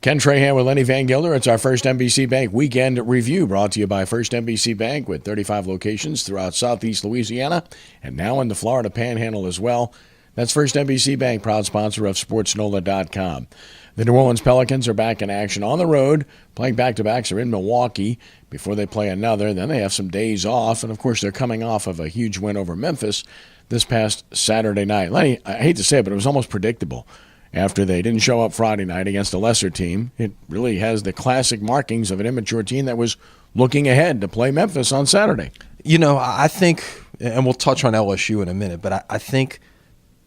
Ken Trahan with Lenny Vangilder. It's our First NBC Bank Weekend Review, brought to you by First NBC Bank with 35 locations throughout southeast Louisiana and now in the Florida Panhandle as well. That's First NBC Bank, proud sponsor of SportsNola.com. The New Orleans Pelicans are back in action on the road, playing back-to-backs. They're in Milwaukee before they play another. Then they have some days off, and of course they're coming off of a huge win over Memphis this past Saturday night. Lenny, I hate to say it, but it was almost predictable. After they didn't show up Friday night against a lesser team, it really has the classic markings of an immature team that was looking ahead to play Memphis on Saturday. You know, I think, and we'll touch on LSU in a minute, but I think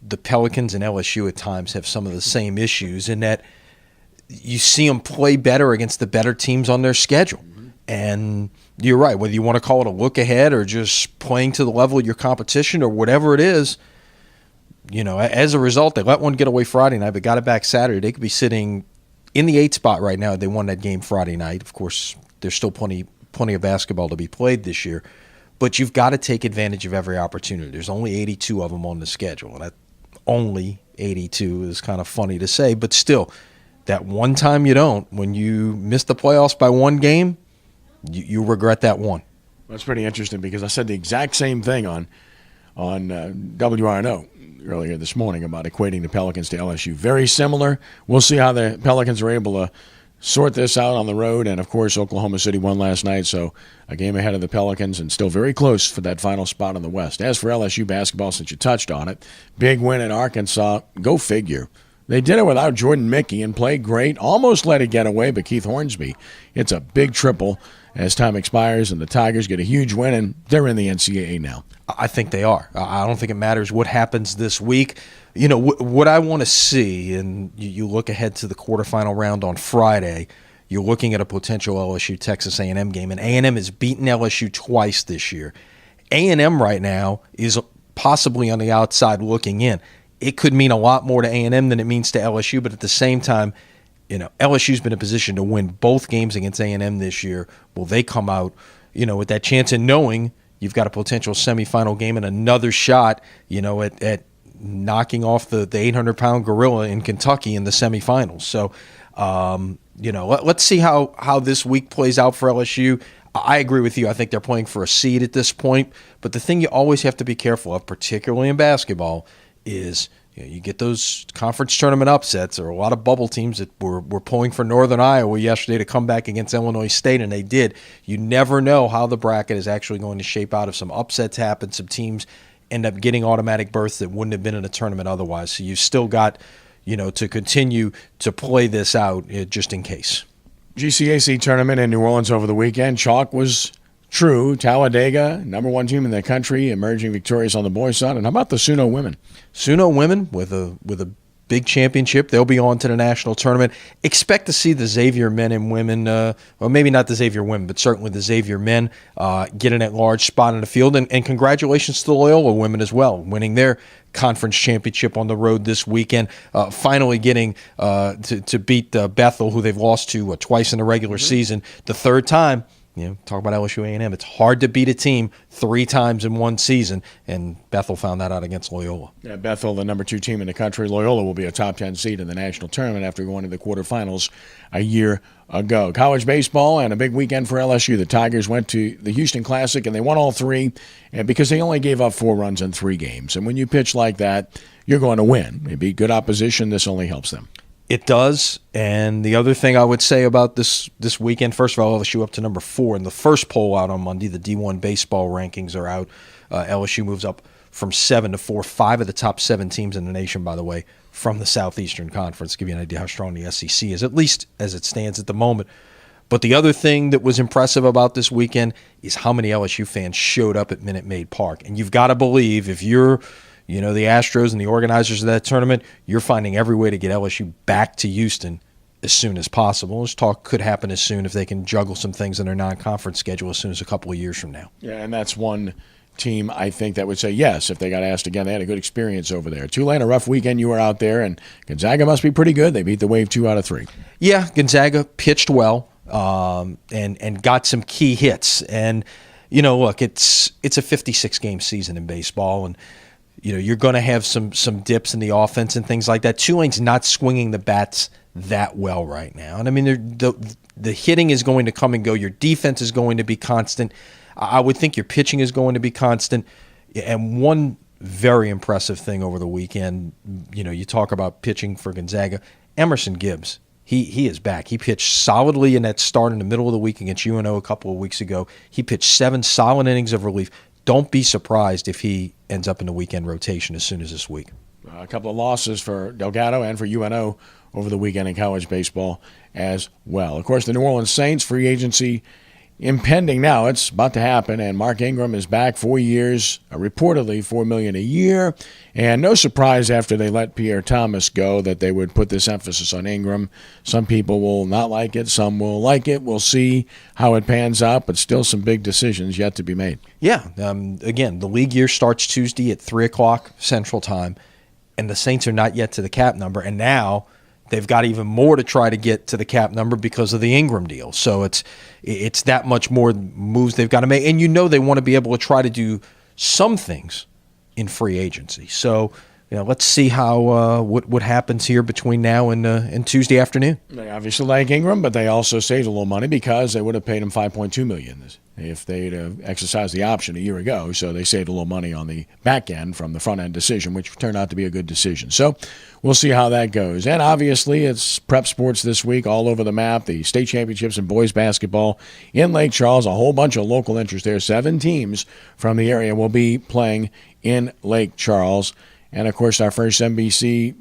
the Pelicans and LSU at times have some of the same issues in that you see them play better against the better teams on their schedule. And you're right, whether you want to call it a look ahead or just playing to the level of your competition or whatever it is, you know, as a result, they let one get away Friday night, but got it back Saturday. They could be sitting in the 8th spot right now if they won that game Friday night. Of course, there's still plenty of basketball to be played this year. But you've got to take advantage of every opportunity. There's only 82 of them on the schedule. And that only 82 is kind of funny to say. But still, that one time you don't, when you miss the playoffs by one game, you regret that one. That's pretty interesting because I said the exact same thing on WRNO earlier this morning about equating the Pelicans to LSU. Very similar. We'll see how the Pelicans are able to sort this out on the road. And, of course, Oklahoma City won last night, so a game ahead of the Pelicans and still very close for that final spot in the West. As for LSU basketball, since you touched on it, big win at Arkansas. Go figure. They did it without Jordan Mickey and played great. Almost let it get away, but Keith Hornsby, it's a big triple as time expires, and the Tigers get a huge win, and they're in the NCAA now. I think they are. I don't think it matters what happens this week. You know, what I want to see, and you look ahead to the quarterfinal round on Friday, you're looking at a potential LSU-Texas A&M game, and A&M has beaten LSU twice this year. A&M right now is possibly on the outside looking in. It could mean a lot more to A&M than it means to LSU, but at the same time, you know, LSU's been in a position to win both games against A&M this year. Will they come out, you know, with that chance and knowing you've got a potential semifinal game and another shot, you know, at knocking off the 800-pound gorilla in Kentucky in the semifinals. So, you know, let's see how this week plays out for LSU. I agree with you. I think they're playing for a seed at this point. But the thing you always have to be careful of, particularly in basketball, is you get those conference tournament upsets. There are a lot of bubble teams that were pulling for Northern Iowa yesterday to come back against Illinois State, and they did. You never know how the bracket is actually going to shape out. If some upsets happen, some teams end up getting automatic berths that wouldn't have been in a tournament otherwise. So you've still got, you know, to continue to play this out just in case. GCAC tournament in New Orleans over the weekend. Chalk was true. Talladega, number one team in the country, emerging victorious on the boys' side. And how about the Suno women? Suno women with a big championship. They'll be on to the national tournament. Expect to see the Xavier men and women, well, maybe not the Xavier women, but certainly the Xavier men get in at large spot in the field. And congratulations to the Loyola women as well, winning their conference championship on the road this weekend, finally getting to beat Bethel, who they've lost to twice in the regular season, the third time. You know, talk about LSU A&M. It's hard to beat a team 3 times in one season, and Bethel found that out against Loyola. Yeah, Bethel, the number 2 team in the country. Loyola will be a top 10 seed in the national tournament after going to the quarterfinals a year ago. College baseball and a big weekend for LSU. The Tigers went to the Houston Classic, and they won all 3 because they only gave up 4 runs in 3 games. And when you pitch like that, you're going to win. They beat good opposition. This only helps them. It does, and the other thing I would say about this weekend, first of all, LSU up to number 4 in the first poll out on Monday. The D1 baseball rankings are out. LSU moves up from 7 to 4. 5 of the top 7 teams in the nation, by the way, from the Southeastern Conference. Give you an idea how strong the SEC is, at least as it stands at the moment. But the other thing that was impressive about this weekend is how many LSU fans showed up at Minute Maid Park. And you've got to believe if you're the Astros and the organizers of that tournament, you're finding every way to get LSU back to Houston as soon as possible. This talk could happen as soon if they can juggle some things in their non-conference schedule as soon as a couple of years from now. Yeah, and that's one team I think that would say yes if they got asked again. They had a good experience over there. Tulane, a rough weekend. You were out there, and Gonzaga must be pretty good. They beat the Wave 2 out of 3. Yeah, Gonzaga pitched well and got some key hits. And, look, it's a 56-game season in baseball, and you're going to have some dips in the offense and things like that. Tulane's not swinging the bats that well right now. And I mean, the hitting is going to come and go. Your defense is going to be constant. I would think your pitching is going to be constant. And one very impressive thing over the weekend, you talk about pitching for Gonzaga. Emerson Gibbs, he is back. He pitched solidly in that start in the middle of the week against UNO a couple of weeks ago. He pitched 7 solid innings of relief. Don't be surprised if he ends up in the weekend rotation as soon as this week. A couple of losses for Delgado and for UNO over the weekend in college baseball as well. Of course, the New Orleans Saints free agency impending now. It's about to happen, and Mark Ingram is back 4 years, reportedly $4 million a year. And no surprise after they let Pierre Thomas go that they would put this emphasis on Ingram. Some people will not like it, some will like it. We'll see how it pans out, but still some big decisions yet to be made. Yeah, again, the league year starts Tuesday at 3 o'clock Central Time, and the Saints are not yet to the cap number, and now they've got even more to try to get to the cap number because of the Ingram deal. So it's that much more moves they've got to make. And they want to be able to try to do some things in free agency. So let's see how what happens here between now and Tuesday afternoon. They obviously like Ingram, but they also saved a little money because they would have paid him $5.2 million if they'd exercised the option a year ago. So they saved a little money on the back end from the front end decision, which turned out to be a good decision. So we'll see how that goes. And obviously it's prep sports this week all over the map. The state championships in boys basketball in Lake Charles, a whole bunch of local interest there. 7 teams from the area will be playing in Lake Charles. And, of course, our first NBC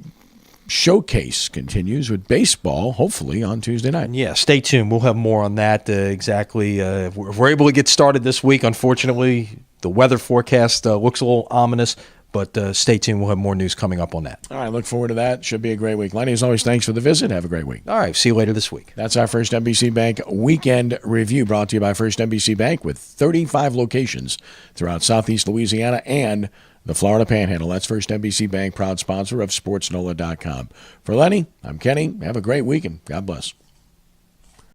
showcase continues with baseball, hopefully, on Tuesday night. Yeah, stay tuned. We'll have more on that exactly. If we're able to get started this week, unfortunately, the weather forecast looks a little ominous, but stay tuned. We'll have more news coming up on that. All right, look forward to that. Should be a great week. Lenny, as always, thanks for the visit. Have a great week. All right, see you later this week. That's our First NBC Bank Weekend Review, brought to you by First NBC Bank with 35 locations throughout Southeast Louisiana and the Florida Panhandle. That's First NBC Bank, proud sponsor of SportsNola.com. For Lenny, I'm Kenny. Have a great week and God bless.